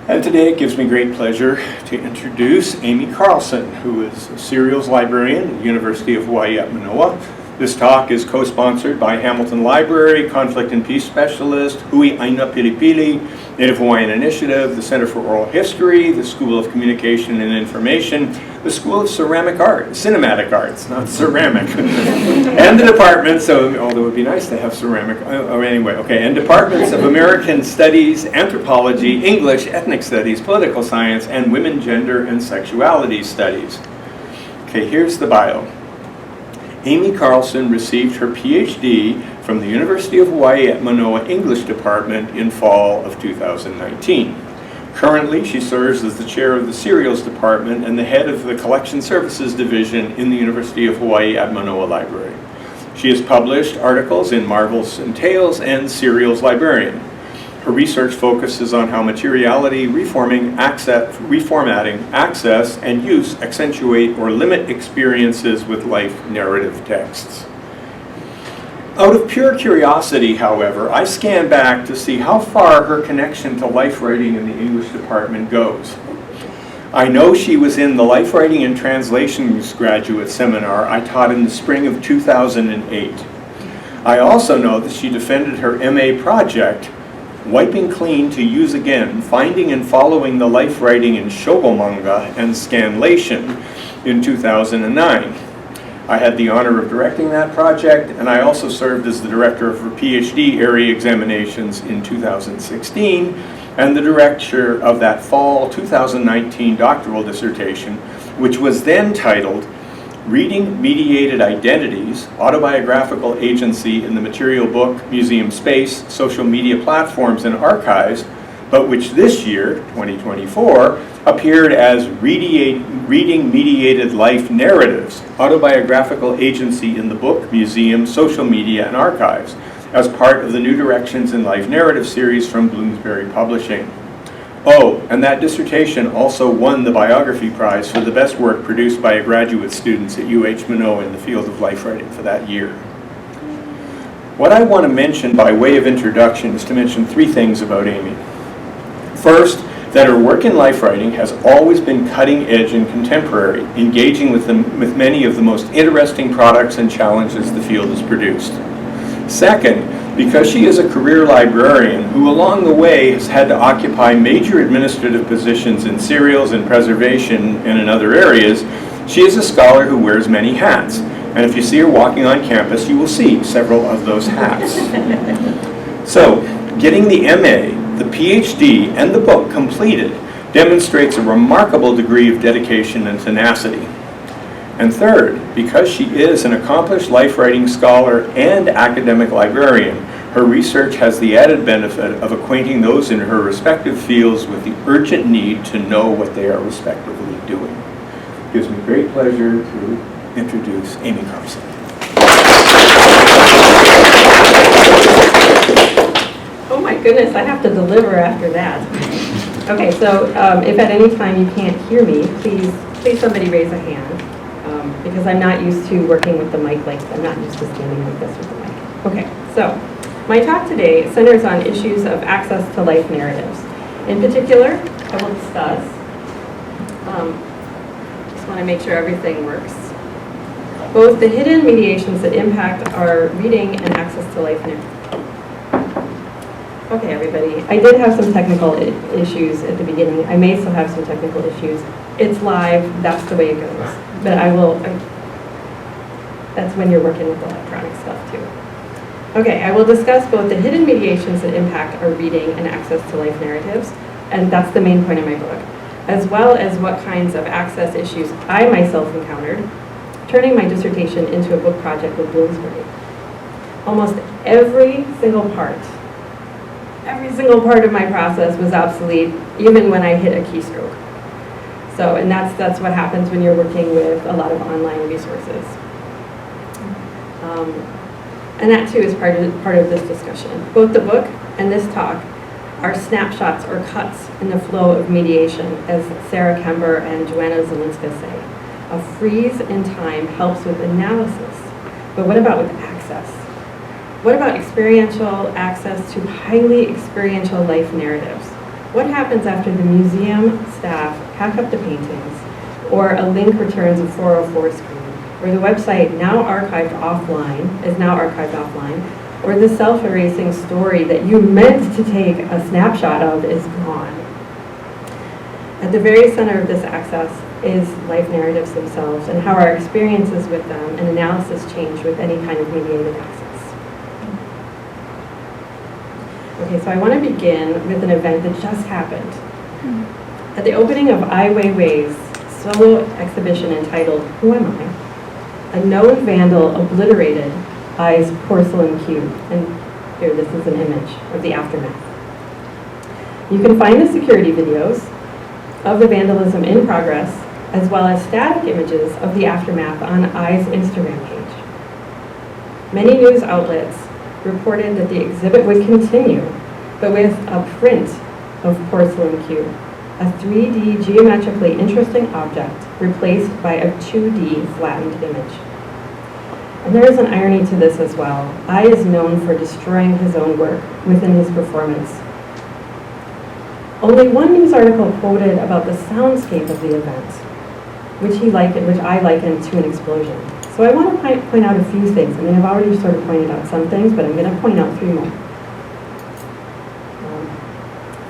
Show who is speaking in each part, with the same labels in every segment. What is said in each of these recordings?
Speaker 1: And today it gives me great pleasure to introduce Amy Carlson, who is a serials librarian at the University of Hawaiʻi at Manoa. This talk is co-sponsored by Hamilton Library, Conflict and Peace Specialist, Hui Aina Pilipili, Native Hawaiian Initiative, the Center for Oral History, the School of Communication and Information, the School of Ceramic Art, Cinematic Arts, not ceramic, and the departments, although it would be nice to have ceramic, and departments of American Studies, Anthropology, English, Ethnic Studies, Political Science, and Women, Gender, and Sexuality Studies. Okay, here's the bio. Amy Carlson received her PhD from the University of Hawaiʻi at Mānoa English Department in fall of 2019. Currently, she serves as the chair of the Serials Department and the head of the Collection Services Division in the University of Hawaiʻi at Mānoa Library. She has published articles in Marvels and Tales and Serials Librarian. Her research focuses on how materiality, reformatting, access, and use accentuate or limit experiences with life narrative texts. Out of pure curiosity, however, I scanned back to see how far her connection to life writing in the English department goes. I know she was in the Life Writing and Translations graduate seminar I taught in the spring of 2008. I also know that she defended her MA project, Wiping Clean to Use Again, Finding and Following the Life Writing in Shogo Manga and Scanlation in 2009. I had the honor of directing that project, and I also served as the director of her PhD area examinations in 2016, and the director of that fall 2019 doctoral dissertation, which was then titled Reading Mediated Identities, Autobiographical Agency in the Material Book, Museum Space, Social Media Platforms and Archives, but which this year, 2024, appeared as Reading Mediated Life Narratives, Autobiographical Agency in the Book, Museum, Social Media and Archives, as part of the New Directions in Life Narrative series from Bloomsbury Publishing. Oh, and that dissertation also won the Biography Prize for the best work produced by graduate students at UH Manoa in the field of life writing for that year. What I want to mention by way of introduction is to mention three things about Amy. First, that her work in life writing has always been cutting edge and contemporary, engaging with many of the most interesting products and challenges the field has produced. Second, because she is a career librarian who along the way has had to occupy major administrative positions in serials and preservation and in other areas, she is a scholar who wears many hats. And if you see her walking on campus, you will see several of those hats. So, getting the MA, the PhD, and the book completed demonstrates a remarkable degree of dedication and tenacity. And third, because she is an accomplished life writing scholar and academic librarian, her research has the added benefit of acquainting those in her respective fields with the urgent need to know what they are respectively doing. It gives me great pleasure to introduce Amy Carlson.
Speaker 2: Oh my goodness, I have to deliver after that. Okay, so if at any time you can't hear me, please somebody raise a hand. Because I'm not used to working with the mic like I'm not used to standing like this with the mic. Okay, so my talk today centers on issues of access to life narratives. In particular, I will discuss, just want to make sure everything works, both the hidden mediations that impact our reading and access to life narratives. Okay, everybody, I did have some technical issues at the beginning. I may still have some technical issues. It's live, that's the way it goes. But that's when you're working with electronic stuff too. Okay, I will discuss both the hidden mediations that impact our reading and access to life narratives, and that's the main point of my book, as well as what kinds of access issues I myself encountered, turning my dissertation into a book project with Bloomsbury. Almost every single part of my process was obsolete, even when I hit a keystroke. So, and that's what happens when you're working with a lot of online resources. And that too is part of this discussion. Both the book and this talk are snapshots or cuts in the flow of mediation, as Sarah Kember and Joanna Zelinska say. A freeze in time helps with analysis, but what about with access? What about experiential access to highly experiential life narratives? What happens after the museum staff pack up the paintings, or a link returns a 404 screen, or the website is now archived offline, or the self-erasing story that you meant to take a snapshot of is gone? At the very center of this access is life narratives themselves and how our experiences with them and analysis change with any kind of mediated access. Okay, so I want to begin with an event that just happened. At the opening of Ai Weiwei's solo exhibition entitled Who Am I?, a known vandal obliterated Ai's porcelain cube. And here, this is an image of the aftermath. You can find the security videos of the vandalism in progress, as well as static images of the aftermath on Ai's Instagram page. Many news outlets reported that the exhibit would continue, but with a print of porcelain cube, a 3D geometrically interesting object replaced by a 2D flattened image. And there is an irony to this as well. Ai is known for destroying his own work within his performance. Only one news article quoted about the soundscape of the event, which I likened to an explosion. So I want to point out a few things. I mean, I've already sort of pointed out some things, but I'm going to point out 3 more.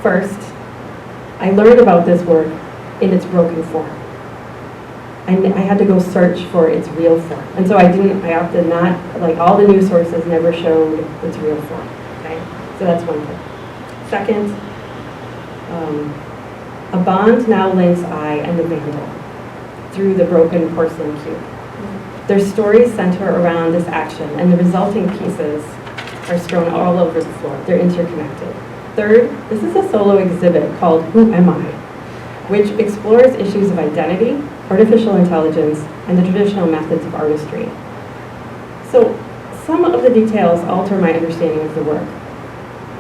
Speaker 2: First, I learned about this work in its broken form. I had to go search for its real form. And so I opted not, like all the news sources never showed its real form, okay? So that's one thing. Second, a bond now links Ai and the vandal through the broken porcelain cube. Their stories center around this action, and the resulting pieces are strewn all over the floor. They're interconnected. Third, this is a solo exhibit called Who Am I?, which explores issues of identity, artificial intelligence, and the traditional methods of artistry. So some of the details alter my understanding of the work,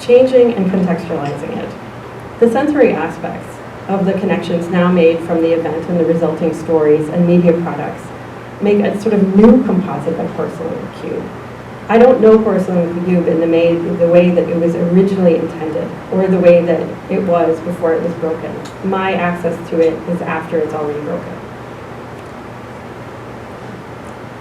Speaker 2: changing and contextualizing it. The sensory aspects of the connections now made from the event and the resulting stories and media products make a sort of new composite of porcelain cube. I don't know porcelain cube in the way that it was originally intended, or the way that it was before it was broken. My access to it is after it's already broken.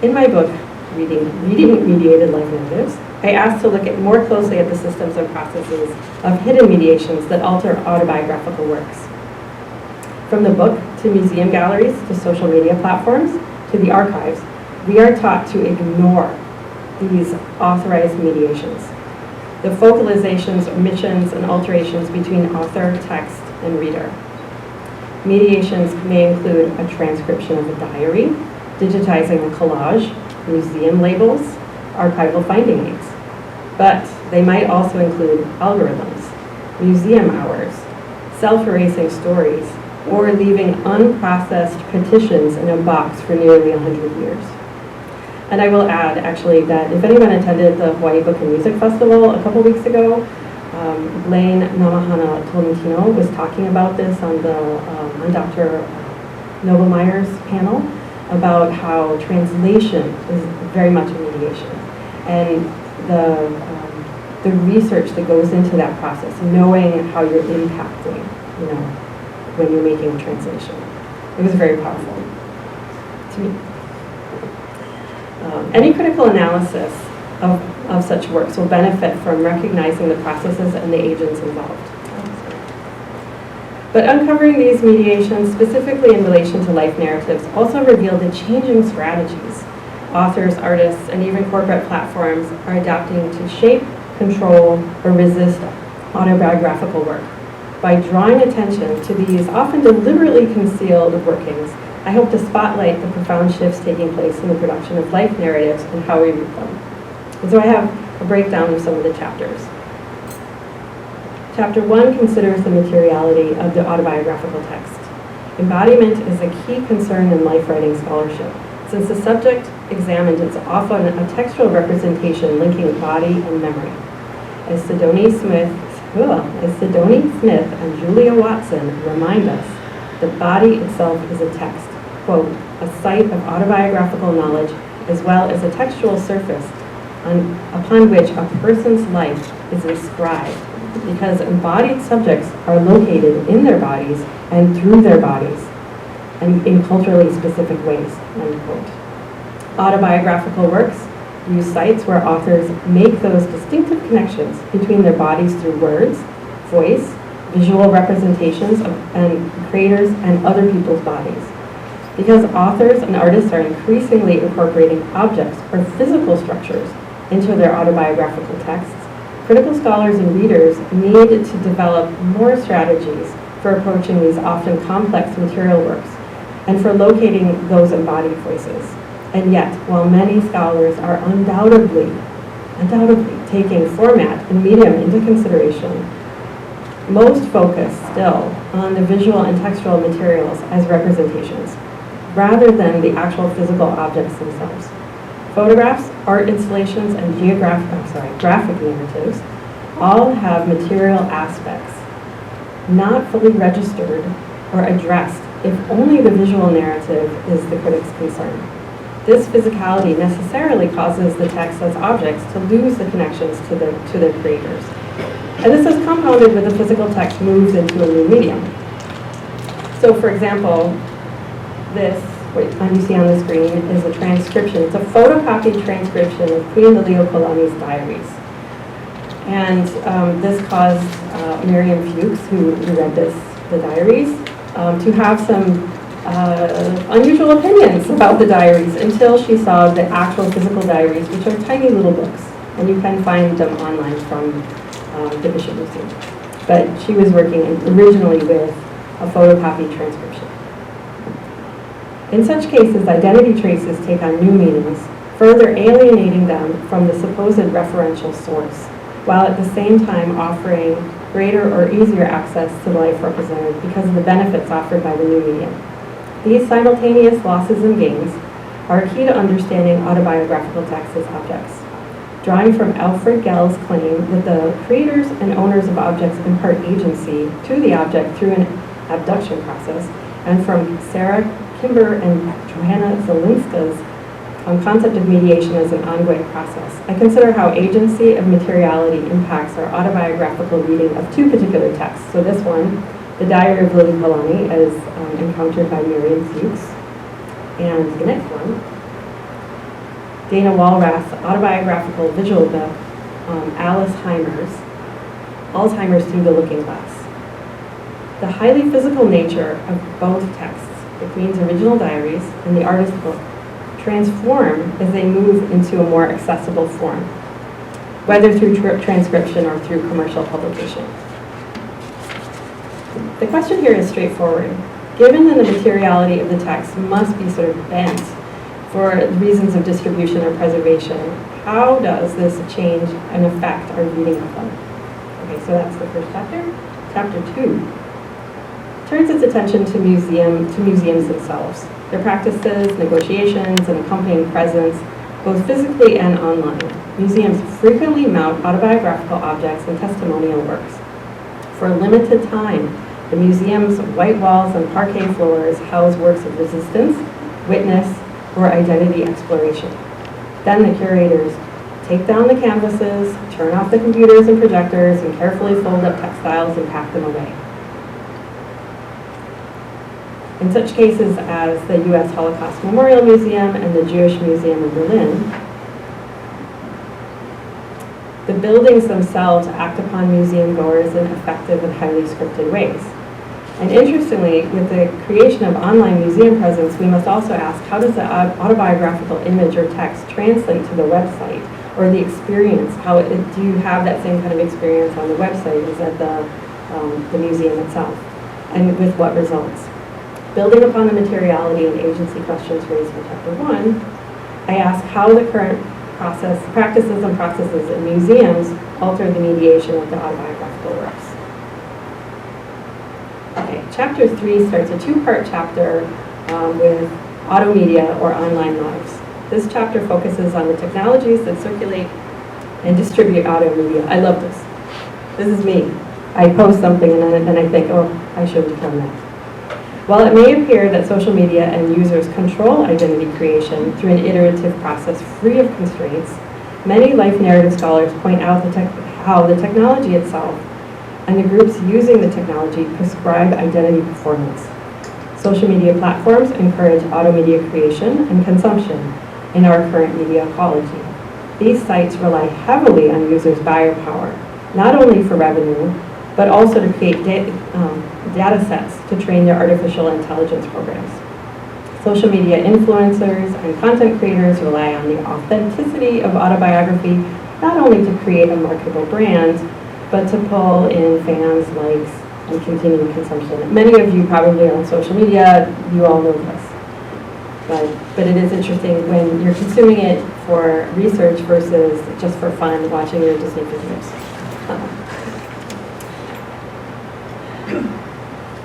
Speaker 2: In my book, Reading Mediated Life Narratives, I asked to look more closely at the systems and processes of hidden mediations that alter autobiographical works. From the book, to museum galleries, to social media platforms, to the archives, we are taught to ignore these authorized mediations. The focalizations, omissions, and alterations between author, text, and reader. Mediations may include a transcription of a diary, digitizing a collage, museum labels, archival finding aids. But they might also include algorithms, museum hours, self-erasing stories, or leaving unprocessed petitions in a box for nearly 100 years. And I will add, actually, that if anyone attended the Hawaii Book and Music Festival a couple weeks ago, Blaine Namahana Tolentino was talking about this on Dr. Noblemeyer's panel about how translation is very much a mediation. And the research that goes into that process, knowing how you're impacting, when you're making a translation. It was very powerful to me. Any critical analysis of such works will benefit from recognizing the processes and the agents involved. But uncovering these mediations, specifically in relation to life narratives, also revealed the changing strategies authors, artists, and even corporate platforms are adapting to shape, control, or resist autobiographical work. By drawing attention to these often deliberately concealed workings, I hope to spotlight the profound shifts taking place in the production of life narratives and how we read them. And so I have a breakdown of some of the chapters. Chapter 1 considers the materiality of the autobiographical text. Embodiment is a key concern in life writing scholarship, since the subject examined is often a textual representation linking body and memory. As Sidoni Smith and Julia Watson remind us, the body itself is a text, quote, a site of autobiographical knowledge as well as a textual surface upon which a person's life is inscribed, because embodied subjects are located in their bodies and through their bodies, and in culturally specific ways, end quote. Autobiographical works use sites where authors make those distinctive connections between their bodies through words, voice, visual representations and creators and other people's bodies. Because authors and artists are increasingly incorporating objects or physical structures into their autobiographical texts, critical scholars and readers need to develop more strategies for approaching these often complex material works and for locating those embodied voices. And yet, while many scholars are undoubtedly taking format and medium into consideration, most focus still on the visual and textual materials as representations, rather than the actual physical objects themselves. Photographs, art installations, and graphic narratives all have material aspects, not fully registered or addressed if only the visual narrative is the critic's concern. This physicality necessarily causes the text as objects to lose the connections to their creators. And this is compounded when the physical text moves into a new medium. So for example, this, what you see on the screen, is a transcription. It's a photocopied transcription of Queen Liliuokalani's diaries. And this caused Miriam Fuchs, who read the diaries, to have some unusual opinions about the diaries until she saw the actual physical diaries, which are tiny little books. And you can find them online from the Bishop Museum. But she was working originally with a photocopied transcription. In such cases, identity traces take on new meanings, further alienating them from the supposed referential source, while at the same time offering greater or easier access to the life represented because of the benefits offered by the new medium. These simultaneous losses and gains are key to understanding autobiographical texts as objects. Drawing from Alfred Gell's claim that the creators and owners of objects impart agency to the object through an abduction process, and from Sarah Kimber and Johanna Zelinska's concept of mediation as an ongoing process, I consider how agency of materiality impacts our autobiographical reading of two particular texts. So this one, The Diary of Liliuokalani, as encountered by Miriam Fuchs, and the next one, Dana Walrath's autobiographical visual book, Alice Heimer's Alzheimer's Through the Looking Glass. The highly physical nature of both texts, the Queen's original diaries and the artist's book, transform as they move into a more accessible form, whether through transcription or through commercial publication. The question here is straightforward. Given that the materiality of the text must be sort of bent for reasons of distribution or preservation, how does this change and affect our reading of them? Okay, so that's the first chapter. Chapter 2 turns its attention to museums themselves, their practices, negotiations, and accompanying presence, both physically and online. Museums frequently mount autobiographical objects and testimonial works. For a limited time, the museum's white walls and parquet floors house works of resistance, witness, or identity exploration. Then the curators take down the canvases, turn off the computers and projectors, and carefully fold up textiles and pack them away. In such cases as the U.S. Holocaust Memorial Museum and the Jewish Museum in Berlin, the buildings themselves act upon museum goers in effective and highly scripted ways. And interestingly, with the creation of online museum presence, we must also ask, how does the autobiographical image or text translate to the website or the experience? Do you have that same kind of experience on the website as at the museum itself? And with what results? Building upon the materiality and agency questions raised in Chapter 1, I ask how the current practices and processes in museums alter the mediation of the autobiographical works. Okay, Chapter 3 starts a two-part chapter with auto media or online lives. This chapter focuses on the technologies that circulate and distribute auto media. I love this. This is me. I post something and then I think, oh, I shouldn't have done that. While it may appear that social media and users control identity creation through an iterative process free of constraints, many life narrative scholars point out how the technology itself and the groups using the technology prescribe identity performance. Social media platforms encourage auto-media creation and consumption in our current media ecology. These sites rely heavily on users' buyer power, not only for revenue, but also to create data sets to train their artificial intelligence programs. Social media influencers and content creators rely on the authenticity of autobiography, not only to create a marketable brand, but to pull in fans, likes, and continued consumption. Many of you probably are on social media, you all know this. But it is interesting when you're consuming it for research versus just for fun, watching your Disney videos.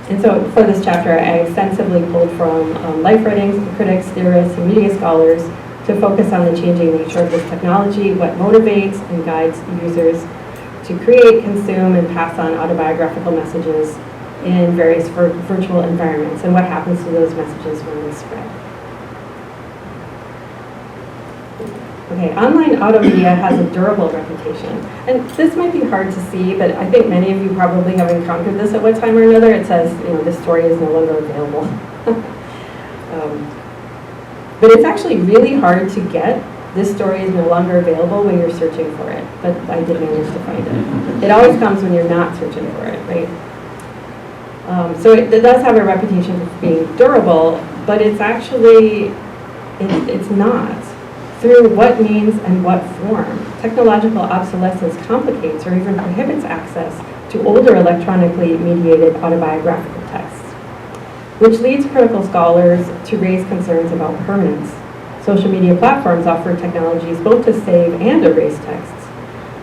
Speaker 2: And so for this chapter, I extensively pulled from life writings, critics, theorists, and media scholars to focus on the changing nature of this technology, what motivates and guides users to create, consume, and pass on autobiographical messages in various virtual environments, and what happens to those messages when they spread. Okay, online auto media has a durable reputation. And this might be hard to see, but I think many of you probably have encountered this at one time or another. It says, this story is no longer available. But it's actually really hard to get this story is no longer available when you're searching for it. But I did manage to find it. It always comes when you're not searching for it, right? So it does have a reputation of being durable, but it's actually, it's not. Through what means and what form? Technological obsolescence complicates or even prohibits access to older electronically mediated autobiographical texts, which leads critical scholars to raise concerns about permanence. Social media platforms offer technologies both to save and erase texts,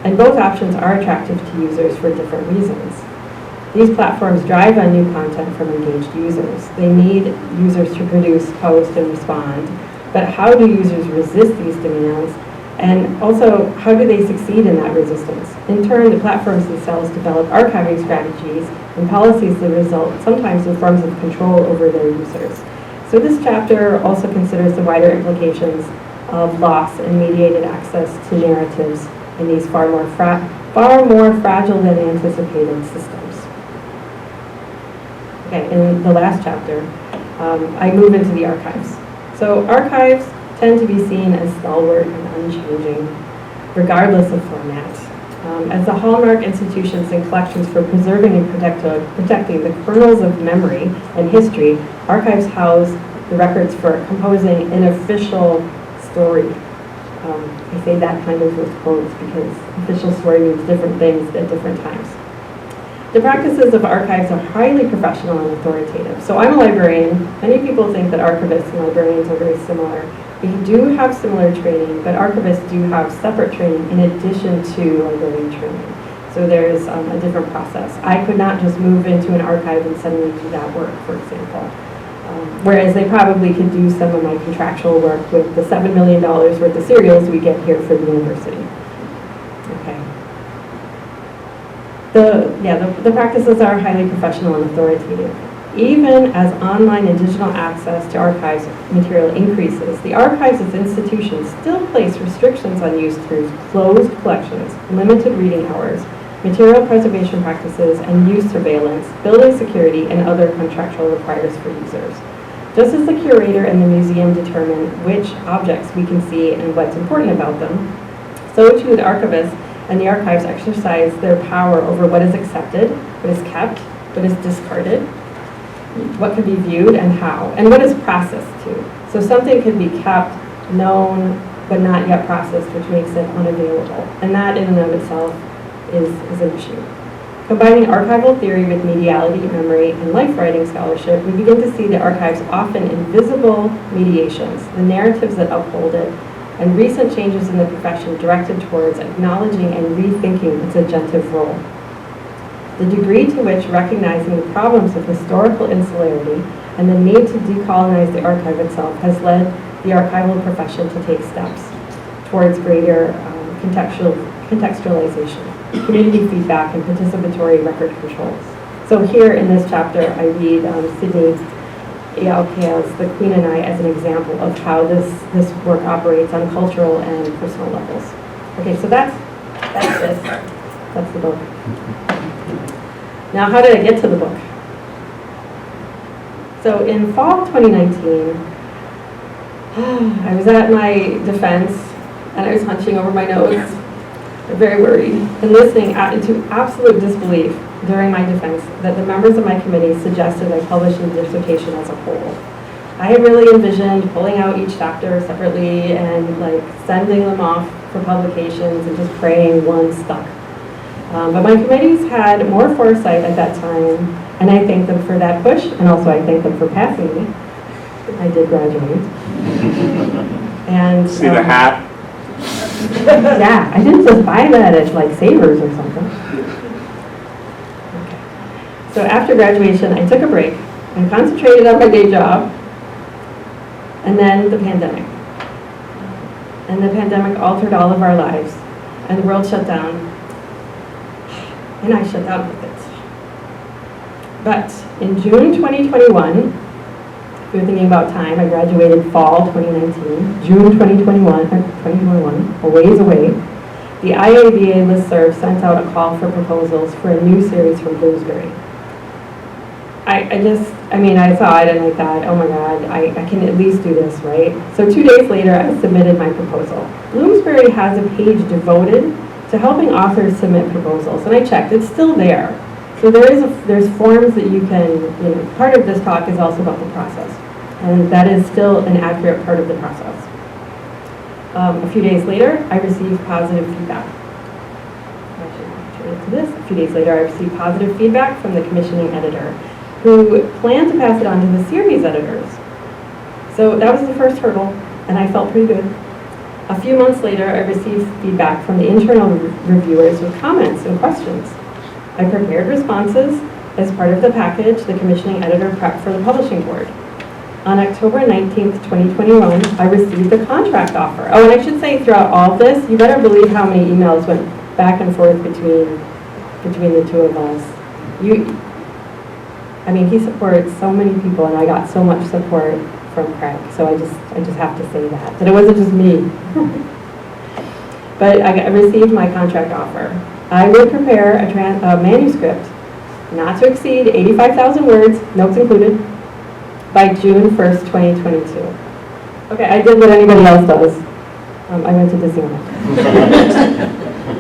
Speaker 2: and both options are attractive to users for different reasons. These platforms drive on new content from engaged users. They need users to produce, post, and respond. But how do users resist these demands? And also, how do they succeed in that resistance? In turn, the platforms themselves develop archiving strategies and policies that result sometimes in forms of control over their users. So this chapter also considers the wider implications of loss and mediated access to narratives in these far more fragile than anticipated systems. Okay, in the last chapter, I move into the archives. So archives tend to be seen as stalwart and unchanging, regardless of format. As the hallmark institutions and collections for preserving and protecting the kernels of memory and history, archives house the records for composing an official story. I say that kind of with quotes because official story means different things at different times. The practices of archives are highly professional and authoritative. So I'm a librarian. Many people think that archivists and librarians are very similar. We do have similar training, but archivists do have separate training in addition to librarian training. So there's a different process. I could not just move into an archive and suddenly do that work, for example. Whereas they probably could do some of my contractual work with the $7 million worth of serials we get here for the university. Okay. The practices are highly professional and authoritative. Even as online and digital access to archives material increases, the archives as institutions still place restrictions on use through closed collections, limited reading hours, material preservation practices, and use surveillance, building security, and other contractual requirements for users. Just as the curator and the museum determine which objects we can see and what's important about them, so too the archivist and the archives exercise their power over what is accepted, what is kept, what is discarded, what can be viewed and how, and what is processed too. So something can be kept, known, but not yet processed, which makes it unavailable. And that in and of itself is an issue. Combining archival theory with mediality, memory, and life writing scholarship, we begin to see the archives often invisible mediations, the narratives that uphold it, and recent changes in the profession directed towards acknowledging and rethinking its agentive role. The degree to which recognizing the problems of historical insularity and the need to decolonize the archive itself has led the archival profession to take steps towards greater contextualization, community feedback, and participatory record controls. So here in this chapter, I read Sydney Iaukea's The Queen and I as an example of how this work operates on cultural and personal levels. Okay, so that's this. That's the book. Now, how did I get to the book? So in fall 2019, I was at my defense and I was hunching over my notes, very worried, and listening into absolute disbelief during my defense that the members of my committee suggested I publish the dissertation as a whole. I had really envisioned pulling out each chapter separately and like sending them off for publications and just praying one stuck. But my committees had more foresight at that time, and I thank them for that push, and also I thank them for passing me. I did graduate. And
Speaker 1: See the hat?
Speaker 2: yeah, I didn't just buy that at like Savers or something. Okay. So after graduation, I took a break and concentrated on my day job, and then the pandemic. And the pandemic altered all of our lives, and the world shut down, and I shut down with it. But in June 2021, if you're thinking about time, I graduated fall 2019, June 2021, a ways away, the IABA listserv sent out a call for proposals for a new series from Bloomsbury. I saw it and I thought, oh my God, I can at least do this, right? So 2 days later, I submitted my proposal. Bloomsbury has a page devoted to helping authors submit proposals, and I checked, it's still there. So there's forms that you can, part of this talk is also about the process, and that is still an accurate part of the process. A few days later, I received positive feedback. Actually, to this. A few days later, I received positive feedback from the commissioning editor, who planned to pass it on to the series editors. So that was the first hurdle, and I felt pretty good. A few months later, I received feedback from the internal reviewers with comments and questions. I prepared responses as part of the package the commissioning editor prepped for the publishing board. On October 19th, 2021, I received the contract offer. Oh, and I should say throughout all of this, you better believe how many emails went back and forth between the two of us. He supported so many people, and I got so much support from Craig. So I just have to say that it wasn't just me. But I received my contract offer. I would prepare a manuscript, not to exceed 85,000 words, notes included, by June 1st, 2022. Okay, I did what anybody else does. I went to Disneyland.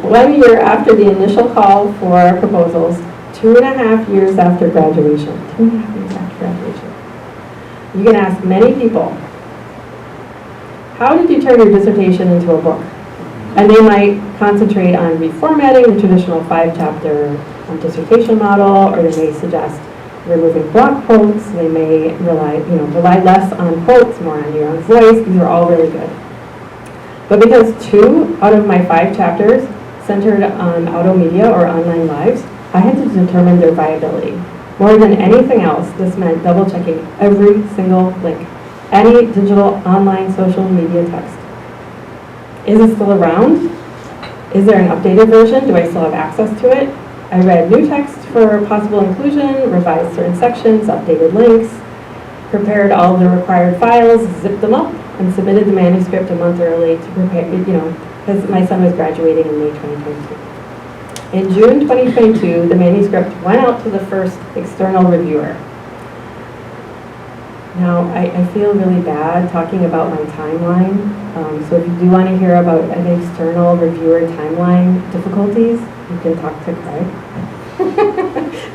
Speaker 2: 1 year after the initial call for proposals, 2.5 years after graduation. 2.5 years after graduation. You can ask many people, how did you turn your dissertation into a book? And they might concentrate on reformatting the traditional 5-chapter dissertation model, or they may suggest removing block quotes. They may rely less on quotes, more on your own voice. These are all really good. But because 2 out of my 5 chapters centered on auto media or online lives, I had to determine their viability. More than anything else, this meant double-checking every single link, any digital online social media text. Is it still around? Is there an updated version? Do I still have access to it? I read new text for possible inclusion, revised certain sections, updated links, prepared all the required files, zipped them up, and submitted the manuscript a month early to prepare, because my son was graduating in May 2022. In June 2022, the manuscript went out to the first external reviewer. Now, I feel really bad talking about my timeline, so if you do want to hear about an external reviewer timeline difficulties, you can talk to Craig.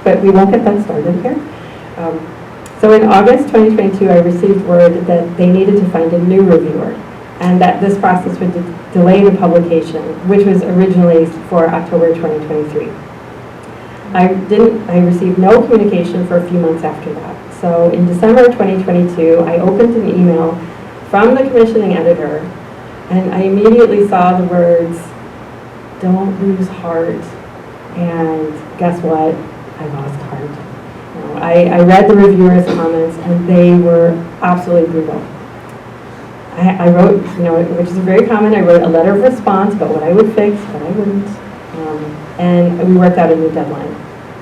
Speaker 2: But we won't get that started here. So in August 2022, I received word that they needed to find a new reviewer, and that this process would delay the publication, which was originally for October 2023. I received no communication for a few months after that. So in December 2022, I opened an email from the commissioning editor, and I immediately saw the words, "Don't lose heart." And guess what? I lost heart. I read the reviewers' comments, and they were absolutely brutal. I wrote, which is very common, I wrote a letter of response about what I would fix, what I wouldn't, and we worked out a new deadline.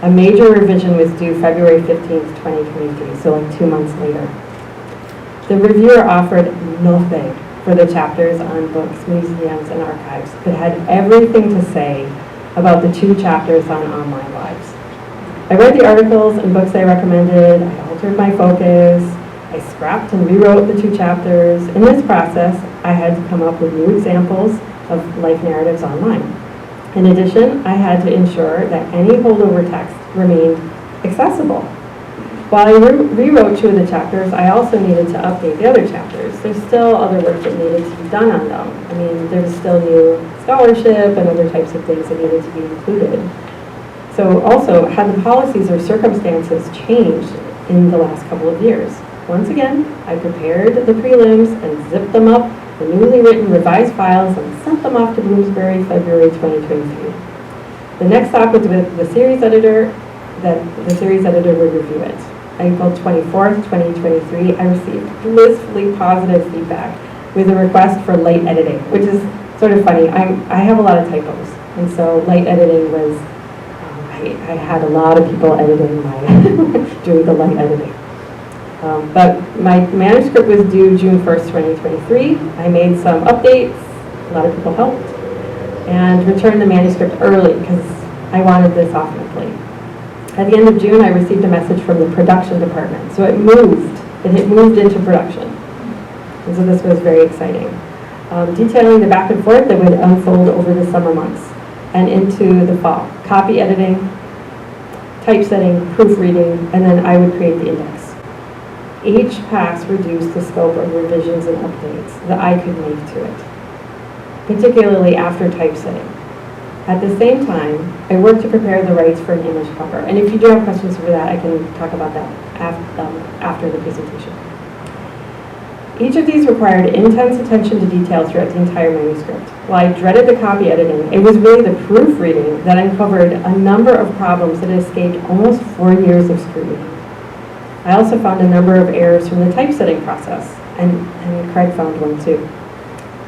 Speaker 2: A major revision was due February 15th, 2023, so like 2 months later. The reviewer offered nothing for the chapters on books, museums, and archives, but had everything to say about the 2 chapters on online lives. I read the articles and books I recommended, I altered my focus, I scrapped and rewrote the 2 chapters. In this process, I had to come up with new examples of life narratives online. In addition, I had to ensure that any holdover text remained accessible. While I rewrote 2 of the chapters, I also needed to update the other chapters. There's still other work that needed to be done on them. I mean, there was still new scholarship and other types of things that needed to be included. So also, had the policies or circumstances changed in the last couple of years? Once again, I prepared the prelims and zipped them up, the newly written revised files, and sent them off to Bloomsbury February 2023. The next stop was with the series editor, that the series editor would review it. April 24th, 2023, I received blissfully positive feedback with a request for light editing, which is sort of funny. I have a lot of typos, and so light editing was, I had a lot of people editing doing the light editing. But my manuscript was due June 1st, 2023. I made some updates, a lot of people helped, and returned the manuscript early because I wanted this off my plate. At the end of June, I received a message from the production department. So it had moved into production. And so this was very exciting. Detailing the back and forth that would unfold over the summer months and into the fall. Copy editing, typesetting, proofreading, and then I would create the index. Each pass reduced the scope of revisions and updates that I could make to it, particularly after typesetting. At the same time, I worked to prepare the rights for an image cover. And if you do have questions for that, I can talk about that after the presentation. Each of these required intense attention to detail throughout the entire manuscript. While I dreaded the copy editing, it was really the proofreading that uncovered a number of problems that escaped almost 4 years of scrutiny. I also found a number of errors from the typesetting process, and Craig found one too.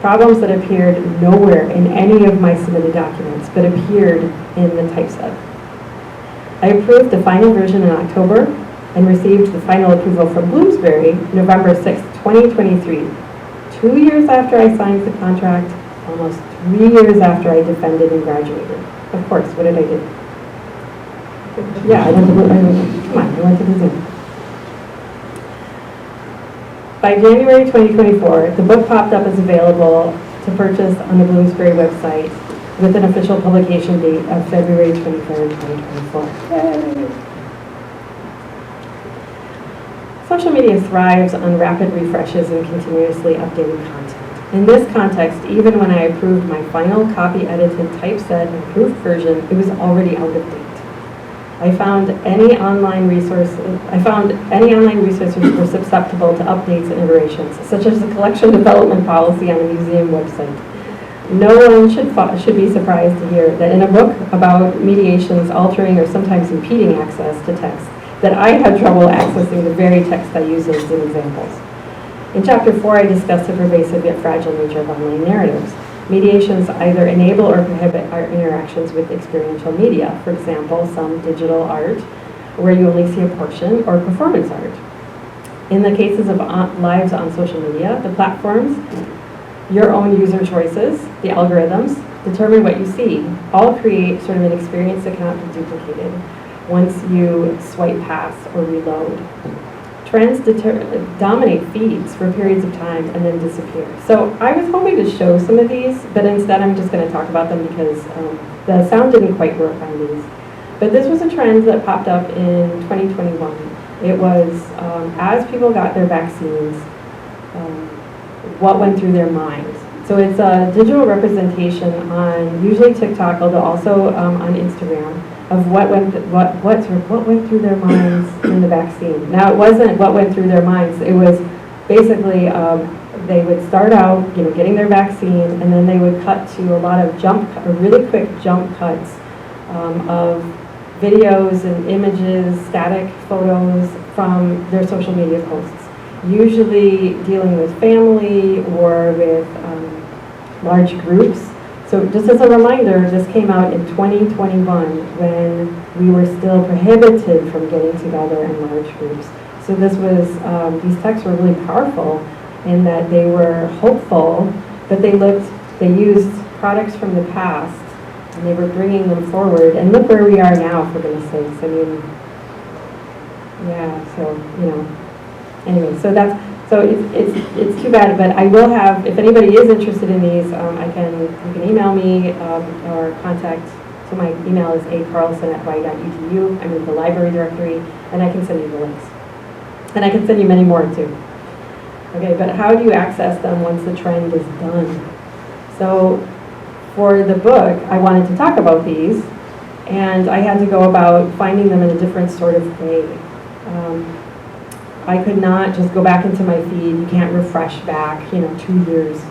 Speaker 2: Problems that appeared nowhere in any of my submitted documents, but appeared in the typeset. I approved the final version in October and received the final approval from Bloomsbury November 6, 2023. 2 years after I signed the contract, almost 3 years after I defended and graduated. Of course, what did I do? Yeah, I went to the Zoom. By January 2024, the book popped up as available to purchase on the Bloomsbury website with an official publication date of February 23rd, 2024. Yay. Social media thrives on rapid refreshes and continuously updated content. In this context, even when I approved my final copy-edited typeset and proofed version, it was already out of date. I found any online resources were susceptible to updates and iterations, such as the collection development policy on a museum website. No one should be surprised to hear that in a book about mediations altering or sometimes impeding access to text, that I had trouble accessing the very text I use as examples. In Chapter 4, I discussed the pervasive yet fragile nature of online narratives. Mediations either enable or prohibit our interactions with experiential media, for example, some digital art, where you only see a portion, or performance art. In the cases of lives on social media, the platforms, your own user choices, the algorithms, determine what you see, all create sort of an experience that cannot be duplicated once you swipe past or reload. Trends dominate feeds for periods of time and then disappear. So I was hoping to show some of these, but instead I'm just going to talk about them because the sound didn't quite work on these. But this was a trend that popped up in 2021. It was as people got their vaccines, what went through their minds. So it's a digital representation on usually TikTok, although also on Instagram, of what went through their minds in the vaccine. Now it wasn't what went through their minds. It was basically they would start out, getting their vaccine, and then they would cut to a lot of really quick jump cuts of videos and images, static photos from their social media posts, usually dealing with family or with large groups. So just as a reminder, this came out in 2021 when we were still prohibited from getting together in large groups. So this was, these texts were really powerful in that they were hopeful, but they used products from the past And they were bringing them forward, and look where we are now, for goodness sakes. I mean, yeah, so, anyway, so it's too bad, but I will have, if anybody is interested in these, you can email me or contact. So my email is acarlson@hawaii.edu. I'm in the library directory, and I can send you the links. And I can send you many more too. Okay, but how do you access them once the trend is done? So for the book, I wanted to talk about these, and I had to go about finding them in a different sort of way. I could not just go back into my feed. You can't refresh back, 2 years.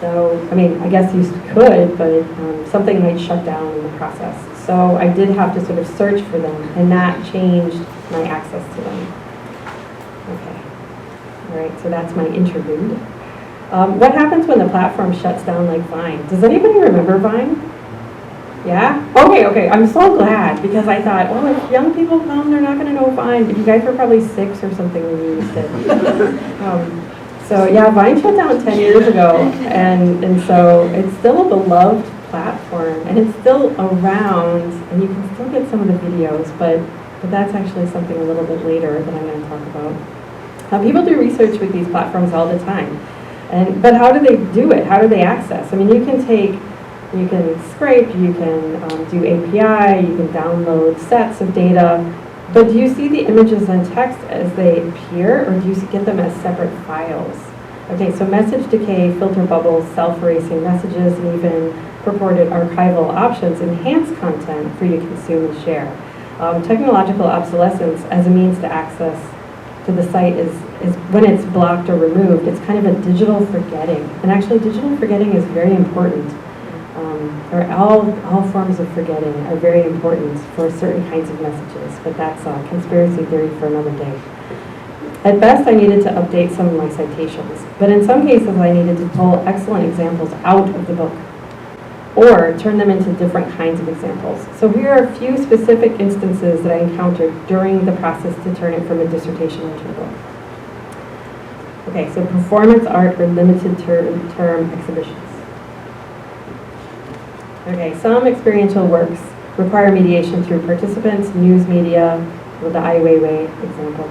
Speaker 2: So, I mean, I guess you could, but something might shut down in the process. So I did have to sort of search for them, and that changed my access to them. Okay. All right, so that's my interlude. What happens when the platform shuts down like Vine? Does anybody remember Vine? Yeah? Okay, I'm so glad, because I thought, well, if young people come, they're not going to know Vine, but you guys were probably 6 or something when you used it. So yeah, Vine shut down 10 years ago, and so it's still a beloved platform, and it's still around, and you can still get some of the videos, but that's actually something a little bit later that I'm going to talk about. People do research with these platforms all the time, but how do they do it? How do they access? I mean, you can scrape, you can do API, you can download sets of data, but do you see the images and text as they appear, or do you get them as separate files? Okay, so message decay, filter bubbles, self-erasing messages, and even purported archival options enhance content for you to consume and share. Technological obsolescence as a means to access to the site is when it's blocked or removed, it's kind of a digital forgetting. And actually, digital forgetting is very important. Or all forms of forgetting are very important for certain kinds of messages, but that's a conspiracy theory for another day. At best, I needed to update some of my citations, but in some cases, I needed to pull excellent examples out of the book, or turn them into different kinds of examples. So here are a few specific instances that I encountered during the process to turn it from a dissertation into a book. Okay, so performance art or limited term exhibitions. Okay, some experiential works require mediation through participants, news media, with the Ai Weiwei example,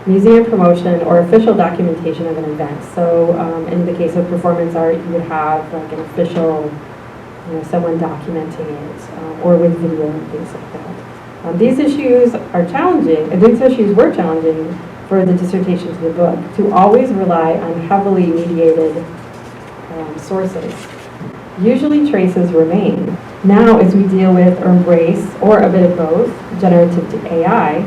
Speaker 2: museum promotion, or official documentation of an event. So in the case of performance art, you would have like an official, someone documenting it, or with video and things like that. These issues are challenging, and these issues were challenging for the dissertation to the book, to always rely on heavily mediated sources. Usually traces remain. Now, as we deal with or embrace, or a bit of both, generative AI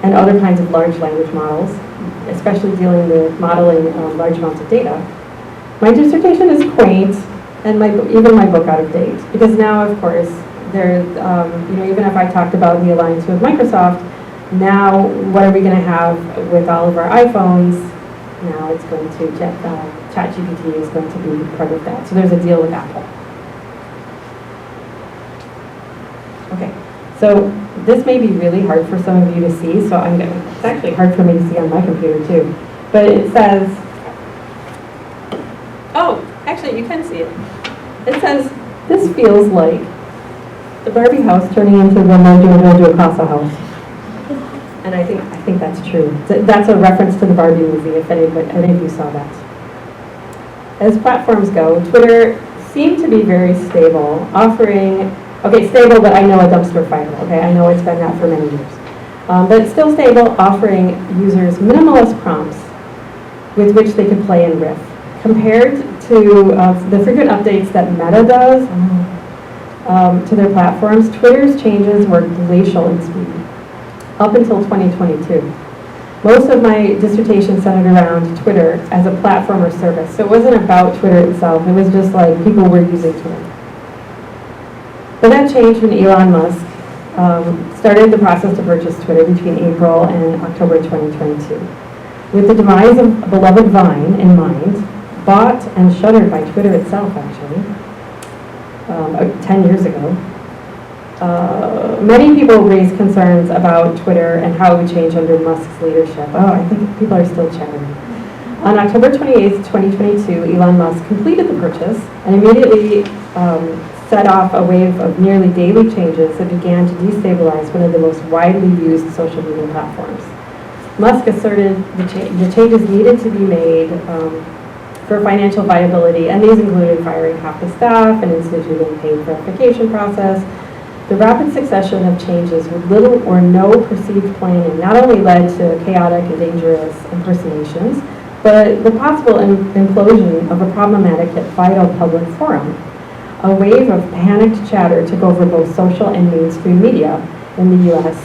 Speaker 2: and other kinds of large language models, especially dealing with modeling large amounts of data, my dissertation is quaint, and even my book out of date. Because now, of course, there's, even if I talked about the alliance with Microsoft, now what are we going to have with all of our iPhones? Now it's going to, ChatGPT is going to be part of that. So there's a deal with Apple. Okay, so this may be really hard for some of you to see, so it's actually hard for me to see on my computer too. But it says, oh, actually you can see it. It says, this feels like the Barbie house turning into the Mojo Casa house. And I think that's true. That's a reference to the Barbie movie, if any of you saw that. As platforms go, Twitter seemed to be very stable, offering, stable, but I know a dumpster fire, okay? I know it's been that for many years. But still stable, offering users minimalist prompts with which they could play and riff. Compared to the frequent updates that Meta does to their platforms, Twitter's changes were glacial in speed, up until 2022. Most of my dissertation centered around Twitter as a platform or service. So it wasn't about Twitter itself. It was just like people were using Twitter. But that changed when Elon Musk started the process to purchase Twitter between April and October 2022. With the demise of beloved Vine in mind, bought and shuttered by Twitter itself actually, 10 years ago, many people raised concerns about Twitter and how it would change under Musk's leadership. Oh, I think people are still chattering. On October 28th, 2022, Elon Musk completed the purchase and immediately set off a wave of nearly daily changes that began to destabilize one of the most widely used social media platforms. Musk asserted the changes needed to be made for financial viability, and these included firing half the staff and instituting a paid verification process. The rapid succession of changes with little or no perceived planning not only led to chaotic and dangerous impersonations, but the possible implosion of a problematic yet vital public forum. A wave of panicked chatter took over both social and mainstream media in the U.S.,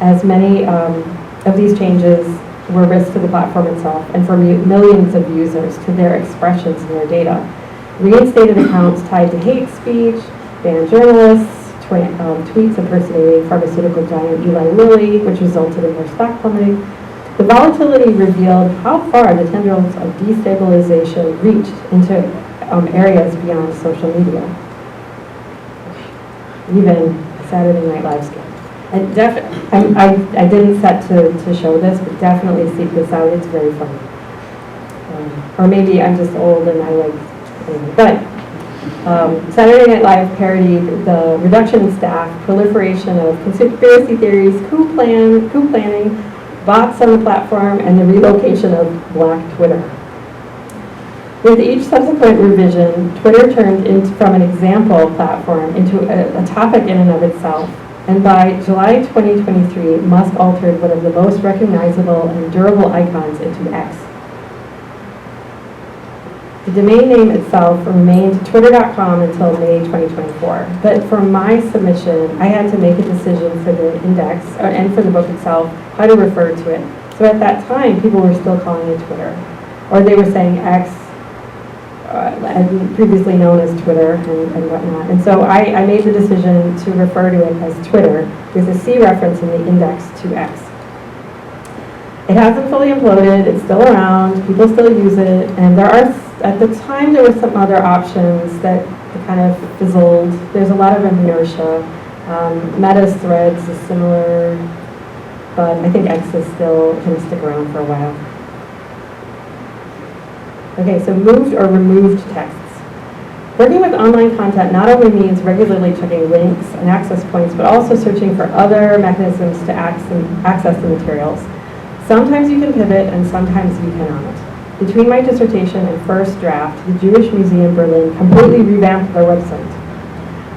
Speaker 2: as many of these changes were risks to the platform itself and for millions of users to their expressions and their data. Reinstated accounts tied to hate speech, banned journalists, tweets impersonating pharmaceutical giant Eli Lilly, which resulted in their stock plummeting. The volatility revealed how far the tendrils of destabilization reached into areas beyond social media. Even Saturday Night Live scale. I didn't set to show this, but definitely seek this out. It's very funny. Or maybe I'm just old and I like anyway. But Saturday Night Live parodied the reduction in staff, proliferation of conspiracy theories, coup planning, bots on the platform, and the relocation of Black Twitter. With each subsequent revision, Twitter turned from an example platform into a topic in and of itself. And by July 2023, Musk altered one of the most recognizable and durable icons into X. The domain name itself remained twitter.com until May 2024. But for my submission, I had to make a decision for the index and for the book itself, how to refer to it. So at that time, people were still calling it Twitter. Or they were saying X, previously known as Twitter and whatnot. And so I made the decision to refer to it as Twitter with a C reference in the index to X. It hasn't fully imploded, it's still around, people still use it, and there are, at the time there were some other options that kind of fizzled. There's a lot of inertia. Meta's Threads is similar, but I think X is still going to stick around for a while. Okay, so moved or removed texts. Working with online content not only means regularly checking links and access points, but also searching for other mechanisms to access the materials. Sometimes you can pivot and sometimes you cannot. Between my dissertation and first draft, the Jewish Museum Berlin completely revamped their website.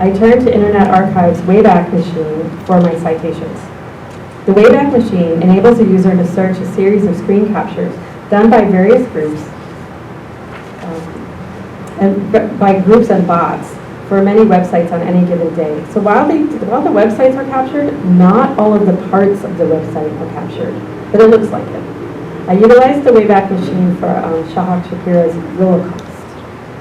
Speaker 2: I turned to Internet Archive's Wayback Machine for my citations. The Wayback Machine enables a user to search a series of screen captures done by various groups, and bots for many websites on any given day. So while the websites are captured, not all of the parts of the website are captured, but it looks like it. I utilized the Wayback Machine for Shahak Shapira's Holocaust,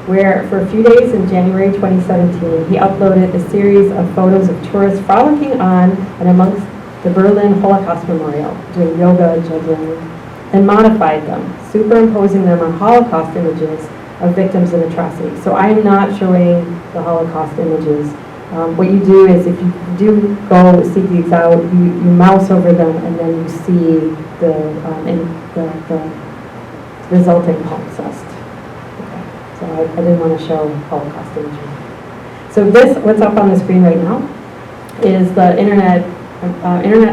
Speaker 2: where for a few days in January 2017, he uploaded a series of photos of tourists frolicking on and amongst the Berlin Holocaust Memorial, doing yoga, juggling, and modified them, superimposing them on Holocaust images of victims and atrocities. So I am not showing the Holocaust images. What you do is, if you do go seek these out, you mouse over them and then you see the resulting palimpsest. Okay. So I didn't want to show Holocaust imagery. So this, what's up on the screen right now, is the Internet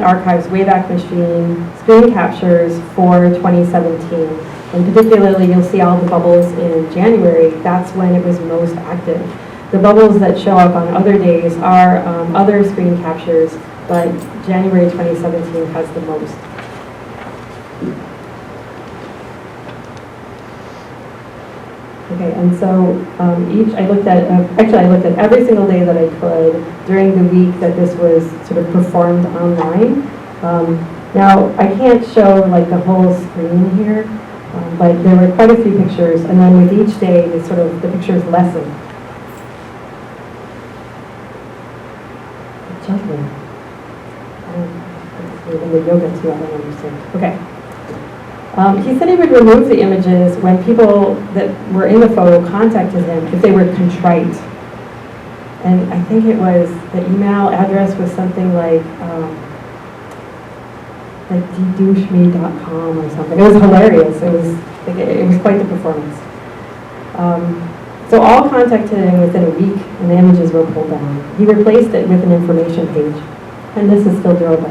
Speaker 2: Archive's Wayback Machine screen captures for 2017. And particularly, you'll see all the bubbles in January. That's when it was most active. The bubbles that show up on other days are other screen captures, but January 2017 has the most. Okay, and so I looked at every single day that I could during the week that this was sort of performed online. Now, I can't show like the whole screen here, but there were quite a few pictures, and then with each day, the pictures lessened. Juggling. In the yoga too, I don't understand. Okay. He said he would remove the images when people that were in the photo contacted him if they were contrite. And I think it was, the email address was something like ddoucheme.com or something. It was hilarious. It was quite the performance. So all contacted him within a week, and the images were pulled down. He replaced it with an information page, and this is still durable.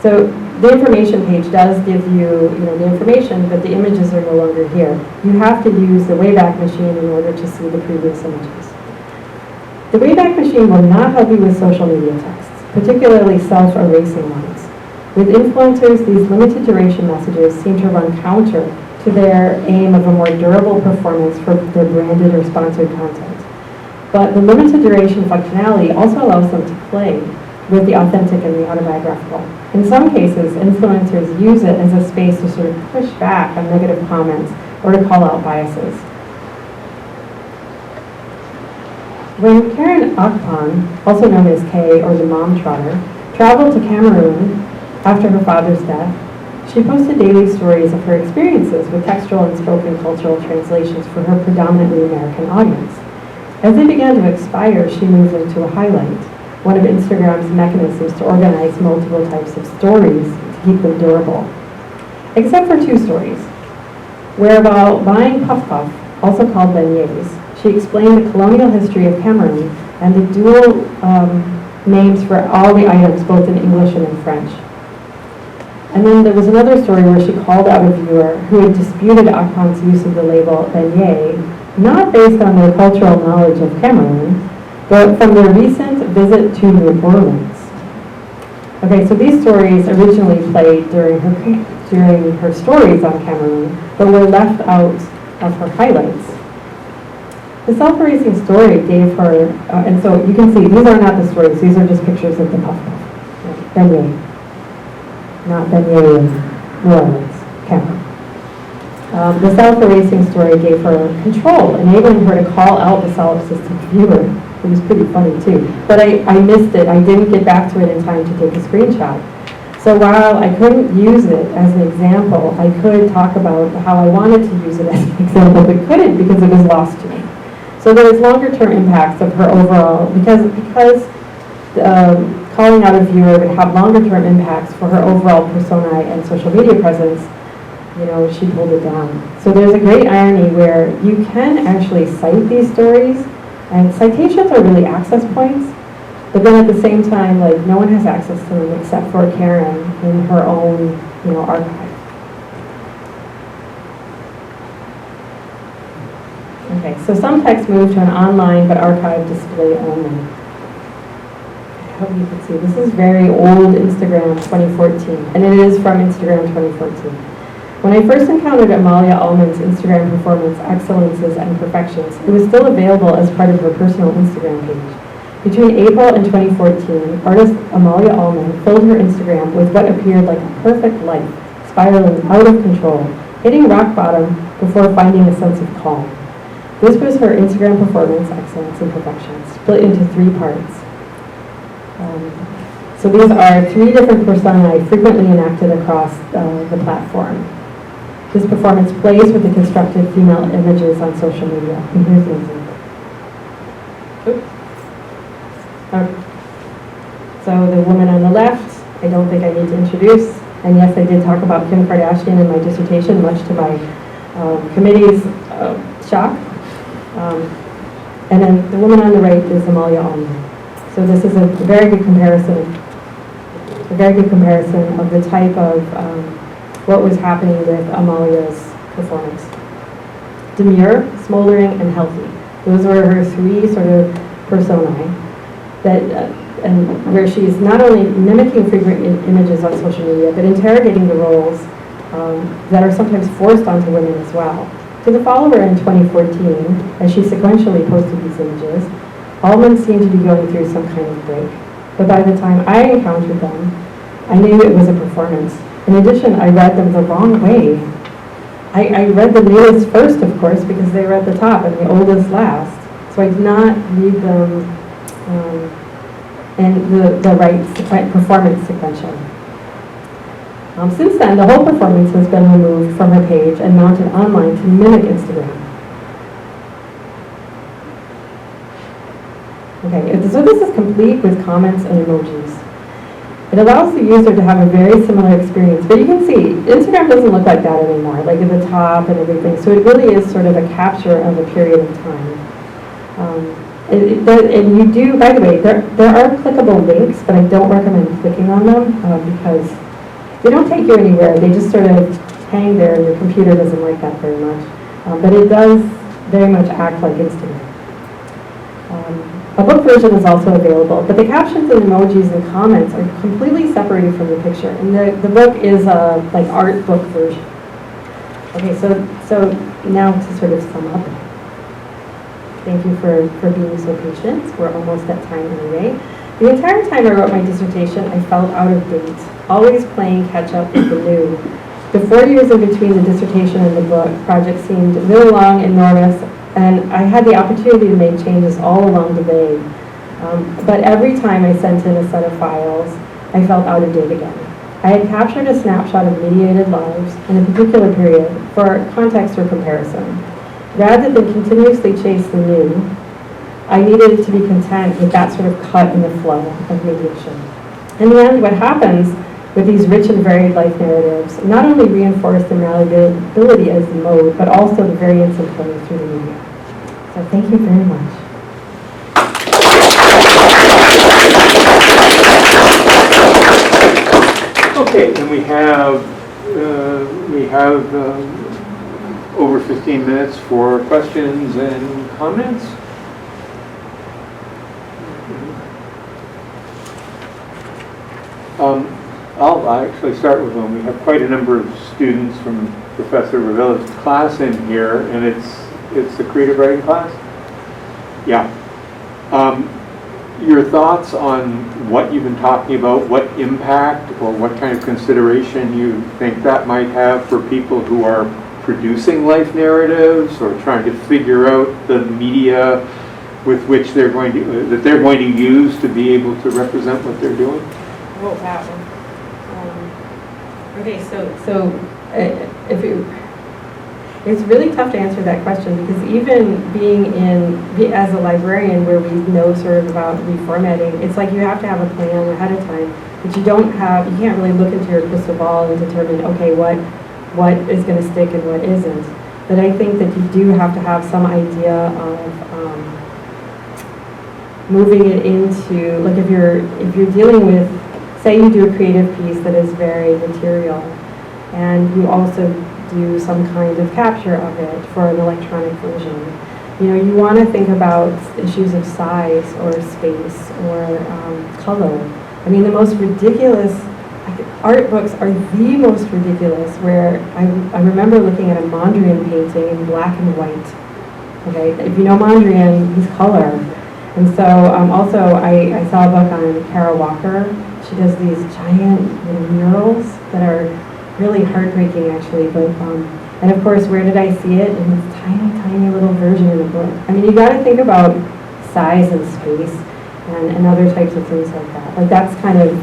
Speaker 2: So the information page does give you, the information, but the images are no longer here. You have to use the Wayback Machine in order to see the previous images. The Wayback Machine will not help you with social media texts, particularly self-erasing ones. With influencers, these limited duration messages seem to run counter to their aim of a more durable performance for their branded or sponsored content. But the limited duration functionality also allows them to play with the authentic and the autobiographical. In some cases, influencers use it as a space to sort of push back on negative comments or to call out biases. When Karen Akpan, also known as Kay or the Mom Trotter, traveled to Cameroon after her father's death, she posted daily stories of her experiences with textual and spoken cultural translations for her predominantly American audience. As they began to expire, she moved into a highlight, one of Instagram's mechanisms to organize multiple types of stories to keep them durable. Except for two stories, where while buying puff puff, also called beignets, she explained the colonial history of Cameroon and the dual names for all the items, both in English and in French. And then there was another story where she called out a viewer who had disputed Akpan's use of the label beignet, not based on their cultural knowledge of Cameroon, but from their recent visit to New Orleans. Okay, so these stories originally played during her stories on Cameroon, but were left out of her highlights. The self-erasing story gave her, and so you can see, these are not the stories, these are just pictures of the puff puff, beignet. Not beignet in New Orleans, Cameroon. The self-erasing story gave her control, enabling her to call out the solipsistic viewer. It was pretty funny too. But I missed it. I didn't get back to it in time to take a screenshot. So while I couldn't use it as an example, I could talk about how I wanted to use it as an example, but couldn't because it was lost to me. So there was longer-term impacts of her overall, because calling out a viewer would have longer-term impacts for her overall persona and social media presence. She pulled it down. So there's a great irony where you can actually cite these stories, and citations are really access points, but then at the same time, no one has access to them except for Karen in her own, archive. Okay, so some text moved to an online but archived display only. I hope you can see. This is very old Instagram 2014, and it is from Instagram 2014. When I first encountered Amalia Ullman's Instagram performance, Excellences and Perfections, it was still available as part of her personal Instagram page. Between April and 2014, artist Amalia Ullman filled her Instagram with what appeared like a perfect life, spiraling out of control, hitting rock bottom before finding a sense of calm. This was her Instagram performance, Excellence and Perfections, split into 3 parts. So these are 3 different personae frequently enacted across the platform. This performance plays with the constructed female images on social media. And here's an example. Oops. Okay. So the woman on the left, I don't think I need to introduce. And yes, I did talk about Kim Kardashian in my dissertation, much to my committee's shock. And then the woman on the right is Amalia Ullman. So this is a very good comparison of the type of what was happening with Amalia's performance. Demure, smoldering, and healthy. Those were her 3 sort of personae that, and where she's not only mimicking frequent images on social media, but interrogating the roles that are sometimes forced onto women as well. To the follower in 2014, as she sequentially posted these images, Ullman seemed to be going through some kind of break. But by the time I encountered them, I knew it was a performance. In addition, I read them the wrong way. I read the newest first, of course, because they were at the top, and the oldest last. So I did not read them in the right performance sequential. Since then, the whole performance has been removed from her page and mounted online to mimic Instagram. Okay, so this is complete with comments and emojis. It allows the user to have a very similar experience, but you can see Instagram doesn't look like that anymore, like at the top and everything. So it really is sort of a capture of a period of time. And you do, by the way, there are clickable links, but I don't recommend clicking on them because they don't take you anywhere. They just sort of hang there, and your computer doesn't like that very much. But it does very much act like Instagram. A book version is also available, but the captions and emojis and comments are completely separated from the picture. And the book is a like art book version. Okay, so now to sort of sum up. Thank you for being so patient. We're almost at time anyway. The entire time I wrote my dissertation, I felt out of date, always playing catch up with the new. The 4 years in between the dissertation and the book project seemed really long, enormous, and I had the opportunity to make changes all along the way. But every time I sent in a set of files, I felt out of date again. I had captured a snapshot of mediated lives in a particular period for context or comparison. Rather than continuously chase the new, I needed to be content with that sort of cut in the flow of mediation. In the end, what happens with these rich and varied life narratives not only reinforce the malleability as the mode, but also the variance in play through the media. So thank you very much.
Speaker 3: Okay, and we have over 15 minutes for questions and comments. I'll actually start with one. We have quite a number of students from Professor Ravilla's class in here, and it's the creative writing class? Yeah. Your thoughts on what you've been talking about, what impact or what kind of consideration you think that might have for people who are producing life narratives or trying to figure out the media with which they're going to use to be able to represent what they're doing?
Speaker 2: Oh, wow. Okay, so it's really tough to answer that question because even being as a librarian where we know sort of about reformatting, it's like you have to have a plan ahead of time, but you can't really look into your crystal ball and determine, okay, what is going to stick and what isn't. But I think that you do have to have some idea of moving it into, like if you're dealing with, say you do a creative piece that is very material, and you also do some kind of capture of it for an electronic version. You know, you want to think about issues of size or space or color. I mean, the most ridiculous art books are the most ridiculous, where I remember looking at a Mondrian painting in black and white. Okay, if you know Mondrian, he's color. And so also I saw a book on Kara Walker. She does these giant murals that are really heartbreaking, actually. But and of course, where did I see it? In this tiny, tiny little version in a book. I mean, you got to think about size and space and other types of things like that. Like that's kind of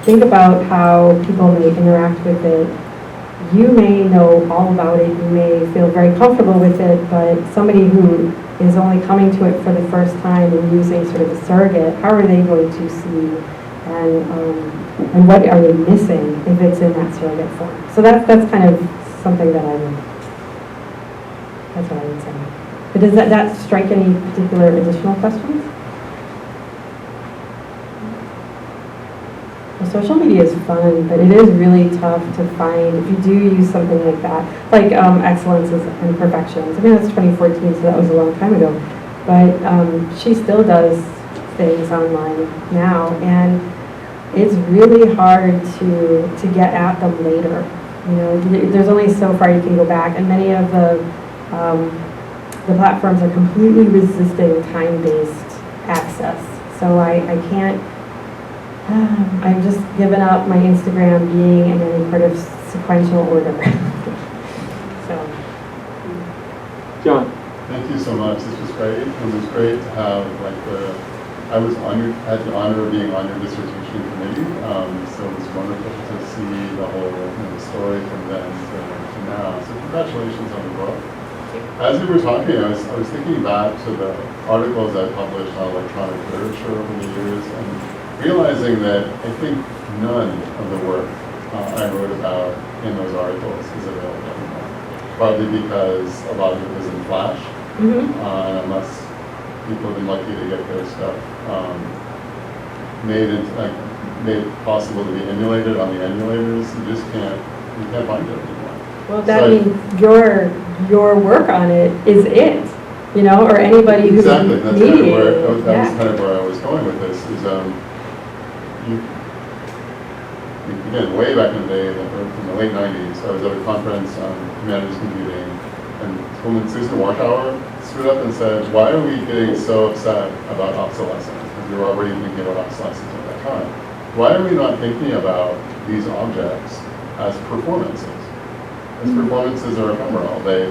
Speaker 2: think about how people may interact with it. You may know all about it. You may feel very comfortable with it, but somebody who is only coming to it for the first time and using sort of a surrogate, how are they going to see and what are they missing if it's in that surrogate form? So that's kind of something that that's what I would say. But does that strike any particular additional questions? Well, social media is fun, but it is really tough to find if you do use something like that, like excellences and perfections. I mean, that's 2014, so that was a long time ago. But she still does things online now, and it's really hard to get at them later. You know, there's only so far you can go back, and many of the platforms are completely resisting time-based access. So I can't. I've just given up my Instagram being in any sort of sequential order. So,
Speaker 3: John.
Speaker 4: Thank you so much. This was great. It was great to have I had the honor of being on your dissertation committee. So it was wonderful to see the whole story from then to now. So congratulations on the book. As we were talking, I was thinking back to the articles I published on electronic literature over the years, and realizing that I think none of the work I wrote about in those articles is available anymore. Partly because a lot of it was in Flash, unless people have been lucky to get their stuff made it possible to be emulated on the emulators. You can't find it anymore.
Speaker 2: Well, that means your work on it is it, you know, or anybody who's
Speaker 4: exactly. That's
Speaker 2: mediating.
Speaker 4: that was kind of where I was going with this. Is again, way back in the day, in the late '90s, I was at a conference on humanities computing, and this woman, Susan Wartower, stood up and said, "Why are we getting so upset about obsolescence? Because we were already thinking about obsolescence at that time. Why are we not thinking about these objects as performances? As performances are ephemeral. They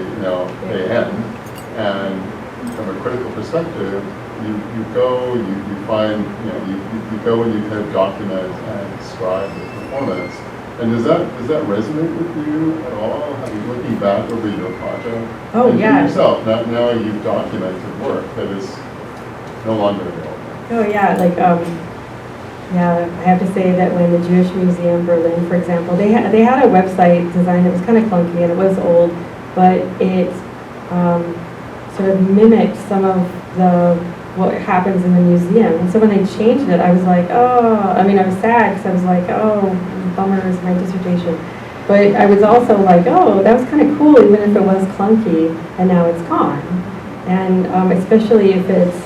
Speaker 4: end, and from a critical perspective, you go, you find, you go and you kind of document and describe the performance. And does that resonate with you at all? Have you looking back over your project?
Speaker 2: Oh,
Speaker 4: and
Speaker 2: yeah.
Speaker 4: For yourself, now you've documented work that is no longer available.
Speaker 2: Oh, yeah, like, yeah, I have to say that when the Jewish Museum Berlin, for example, they had a website design that was kind of clunky and it was old, but it sort of mimicked some of what happens in the museum. And so when they changed it, I was like, oh, I mean, I was sad because I was like, oh, bummer is my dissertation. But I was also like, oh, that was kind of cool, even if it was clunky, and now it's gone. And especially if it's,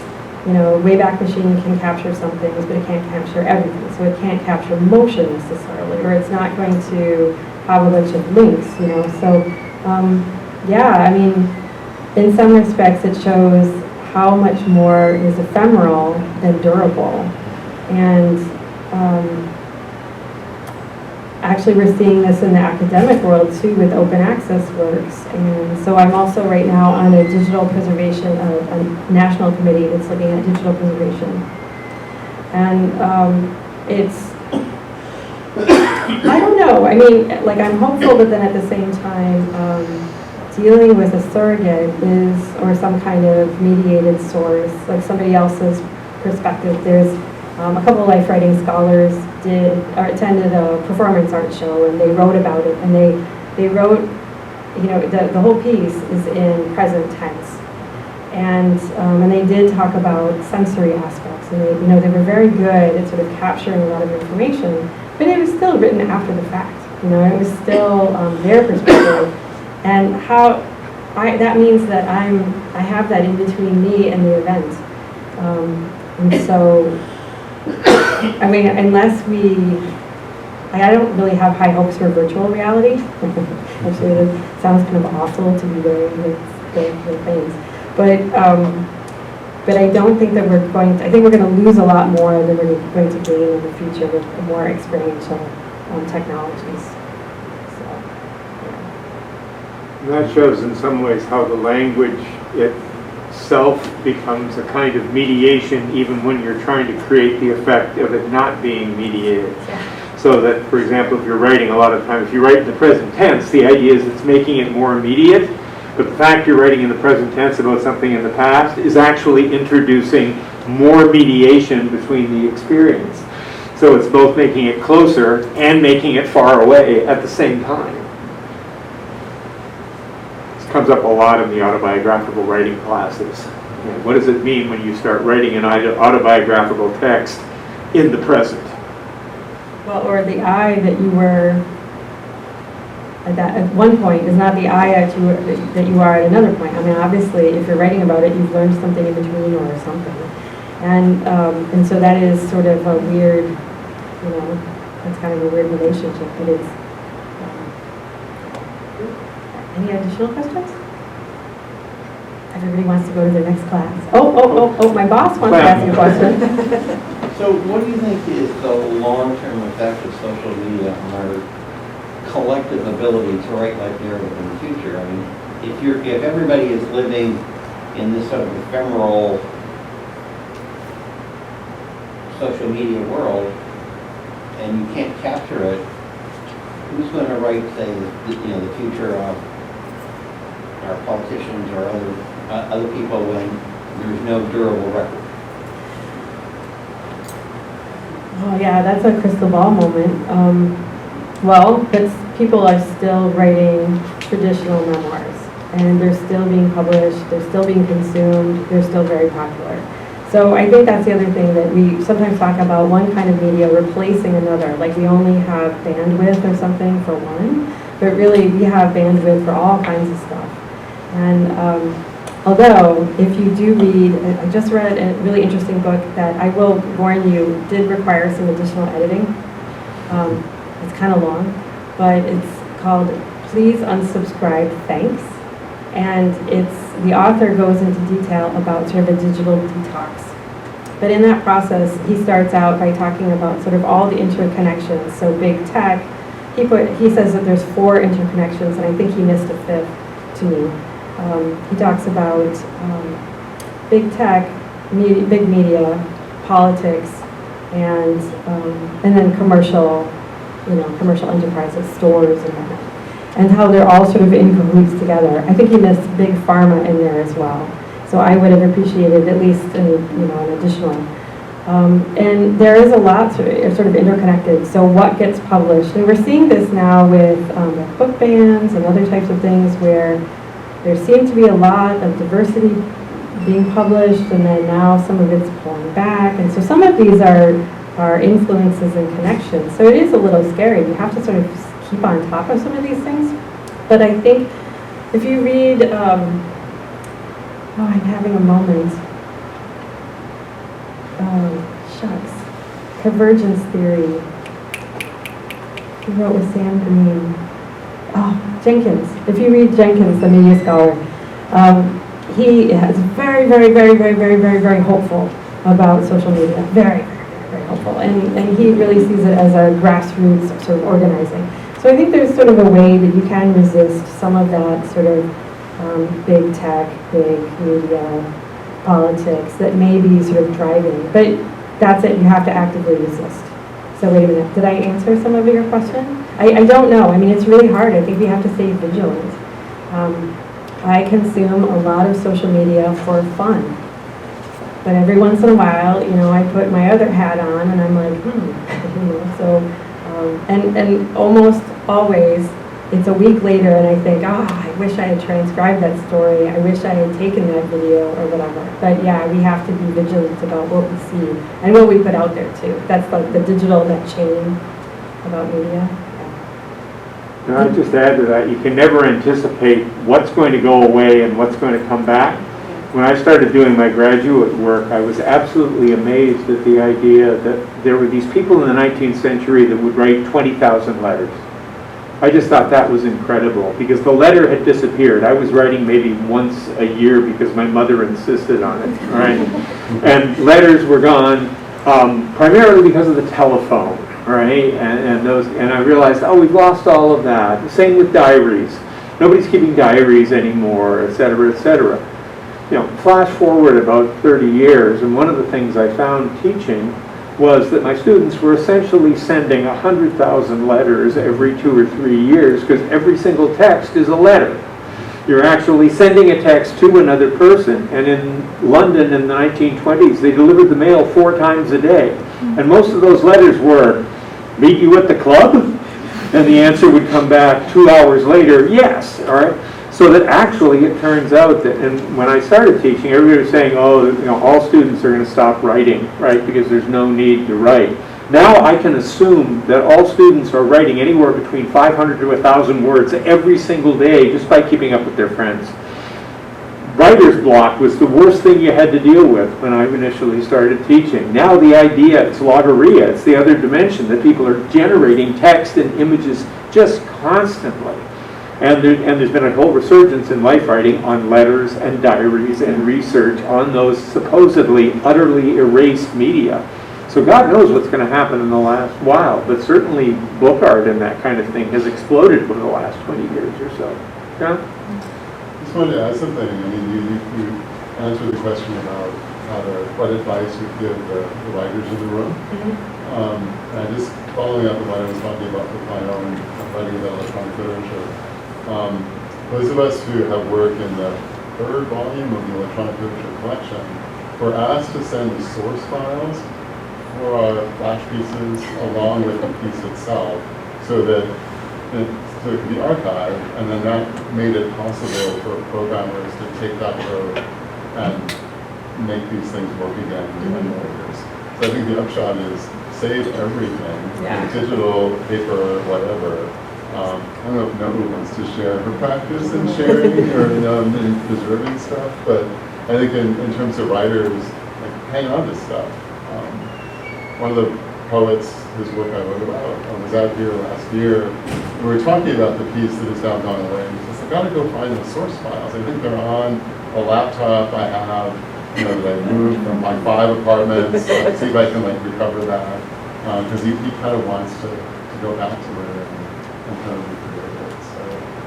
Speaker 2: Wayback Machine can capture some things, but it can't capture everything. So it can't capture motion necessarily, or it's not going to have a bunch of links, So, yeah, I mean, in some respects, it shows how much more is ephemeral than durable. And actually, we're seeing this in the academic world too with open access works. And so I'm also right now on a digital preservation, a national committee that's looking at digital preservation. And it's, I don't know, I mean, like I'm hopeful, but then at the same time, dealing with a surrogate or some kind of mediated source, like somebody else's perspective. There's a couple of life writing scholars attended a performance art show, and they wrote about it, and they wrote, the whole piece is in present tense, and they did talk about sensory aspects, and they were very good at sort of capturing a lot of information, but it was still written after the fact, it was still their perspective, and that means that I have that in between me and the event, and so. I mean, unless I don't really have high hopes for virtual reality. Actually, that sounds kind of awful to be wearing the things. But I don't think that I think we're going to lose a lot more than we're going to gain in the future with more experiential technologies. So, yeah.
Speaker 3: And that shows in some ways how the language itself becomes a kind of mediation even when you're trying to create the effect of it not being mediated.
Speaker 2: Yeah.
Speaker 3: So that, for example, if you're writing a lot of times, if you write in the present tense, the idea is it's making it more immediate, but the fact you're writing in the present tense about something in the past is actually introducing more mediation between the experience. So it's both making it closer and making it far away at the same time. Comes up a lot in the autobiographical writing classes. What does it mean when you start writing an autobiographical text in the present?
Speaker 2: Well, or the I that you were at one point is not the I that you are at another point. I mean, obviously, if you're writing about it, you've learned something in between or something, and so that is sort of a weird, that's kind of a weird relationship. It is. Any additional questions? Everybody wants to go to their next class. Oh, my boss wants to ask you a question.
Speaker 5: So what do you think is the long-term effect of social media on our collective ability to write life narrative in the future? I mean, if everybody is living in this sort of ephemeral social media world and you can't capture it, who's going to write, say, the future of our politicians or other people when there's no durable record?
Speaker 2: Oh yeah, that's a crystal ball moment. Well, people are still writing traditional memoirs, and they're still being published, they're still being consumed, they're still very popular. So I think that's the other thing that we sometimes talk about, one kind of media replacing another, like we only have bandwidth or something for one, but really we have bandwidth for all kinds of stuff. And although, if you do read, I just read a really interesting book that I will warn you did require some additional editing. It's kind of long, but it's called Please Unsubscribe, Thanks. And the author goes into detail about sort of a digital detox. But in that process, he starts out by talking about sort of all the interconnections. So big tech, he says that there's 4 interconnections, and I think he missed a 5th to me. He talks about big tech, big media, politics, and then commercial enterprises, stores, and whatnot, and how they're all sort of in cahoots together. I think he missed big pharma in there as well. So I would have appreciated at least an additional. And there is a lot sort of interconnected. So what gets published? And we're seeing this now with book bans and other types of things where there seems to be a lot of diversity being published, and then now some of it's pulling back. And so some of these are influences and connections. So it is a little scary. You have to sort of keep on top of some of these things. But I think if you read, I'm having a moment. Convergence theory. He wrote with Sam Green. Jenkins. If you read Jenkins, the media scholar, he is very, very, very, very, very, very, very hopeful about social media. Very, very, very hopeful. And he really sees it as a grassroots sort of organizing. So I think there's sort of a way that you can resist some of that sort of big tech, big media, politics that may be sort of driving. But that's it, you have to actively resist. So wait a minute, did I answer some of your question? I don't know. I mean, it's really hard. I think we have to stay vigilant. I consume a lot of social media for fun. But every once in a while, I put my other hat on and I'm like, so, and almost always, it's a week later and I think, I wish I had transcribed that story. I wish I had taken that video or whatever. But yeah, we have to be vigilant about what we see and what we put out there too. That's like the digital, that chain about media.
Speaker 3: And I'd just add to that, you can never anticipate what's going to go away and what's going to come back. When I started doing my graduate work, I was absolutely amazed at the idea that there were these people in the 19th century that would write 20,000 letters. I just thought that was incredible because the letter had disappeared. I was writing maybe once a year because my mother insisted on it, right? And letters were gone primarily because of the telephone, right? And I realized, we've lost all of that. The same with diaries. Nobody's keeping diaries anymore, et cetera, et cetera. Flash forward about 30 years, and one of the things I found teaching was that my students were essentially sending 100,000 letters every 2 or 3 years because every single text is a letter. You're actually sending a text to another person, and in London in the 1920s, they delivered the mail 4 times a day. And most of those letters were, meet you at the club? And the answer would come back 2 hours later, yes, all right? So that actually it turns out that, and when I started teaching, everybody was saying, all students are going to stop writing, right, because there's no need to write. Now I can assume that all students are writing anywhere between 500 to 1,000 words every single day just by keeping up with their friends. Writer's block was the worst thing you had to deal with when I initially started teaching. Now the idea, it's logorrhea, it's the other dimension that people are generating text and images just constantly. And there's been a whole resurgence in life writing on letters and diaries and research on those supposedly utterly erased media. So God knows what's going to happen in the last while, but certainly book art and that kind of thing has exploded over the last 20 years or so. Yeah?
Speaker 4: I just wanted to add something. I mean, you answered the question about what advice you give the writers in the room. And I just following up on what I was talking about with my own writing about electronic literature. Those of us who have worked in the 3rd volume of the electronic literature collection were asked to send the source files for our flash pieces along with the piece itself, so that it could be archived, and then that made it possible for programmers to take that code and make these things work again for 10 more years. So I think the upshot is save everything,
Speaker 2: Yeah.
Speaker 4: digital, paper, whatever. I don't know if Nobu wants to share her practice in sharing or in preserving stuff, but I think in terms of writers, like, hang on to stuff. One of the poets whose work I wrote about was out here last year. We were talking about the piece that has now gone away. He says, I've got to go find the source files. I think they're on a laptop I have, that I moved from my 5 apartments. See if I can recover that. Because he kind of wants to go back to it and kind of recreate it. So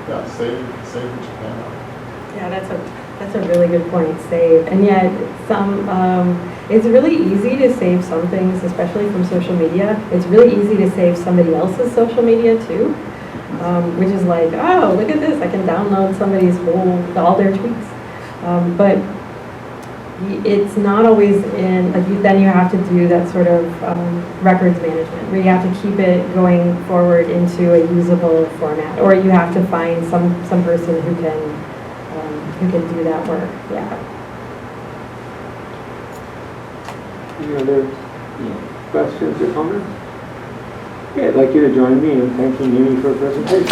Speaker 4: yeah, save what you can.
Speaker 2: Yeah, that's a really good point, save. And yet, it's really easy to save some things, especially from social media. It's really easy to save somebody else's social media too, which is like, oh, look at this, I can download somebody's all their tweets. But it's not always in, then you have to do that sort of records management, where you have to keep it going forward into a usable format, or you have to find some person who can do that work. Yeah.
Speaker 3: Any other questions or comments? Okay, I'd like you to join me in thanking Amy for her presentation.